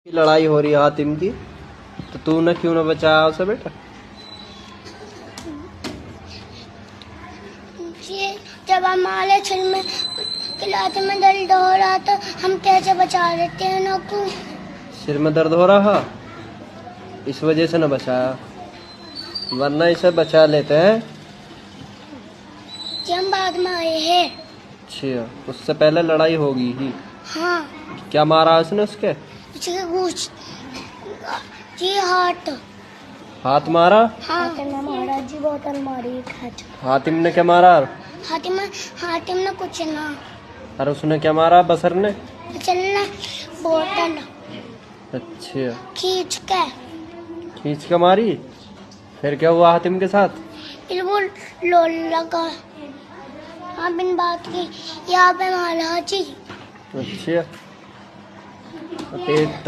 की लड़ाई हो रही है हातिम की, तो तूने क्यों ना बचाया उसे बेटा? ये जब हमारे सिर में किलाते में दर्द हो रहा था, हम कैसे बचा लेते हैं ना को। सिर में दर्द हो रहा, इस वजह से न बचाया, वरना इसे बचा लेते हैं। कि हम बाद में आए हैं। अच्छा, उससे पहले लड़ाई होगी ही। हाँ, क्या मारा उसने उसके? उसके कुछ जी हाथ मारा? हाँ महाराज जी बोतल मारी खाच। हातिम ने क्या मारा? हातिम ने कुछ ना। और उसने क्या मारा बसर ने? चलना बोतल अच्छा, खींच के मारी। फिर क्या हुआ हातिम के साथ? बिल्कुल लोल लगा। हाँ, बिन बात की यहाँ पे महाराज जी। अच्छा, तबीयत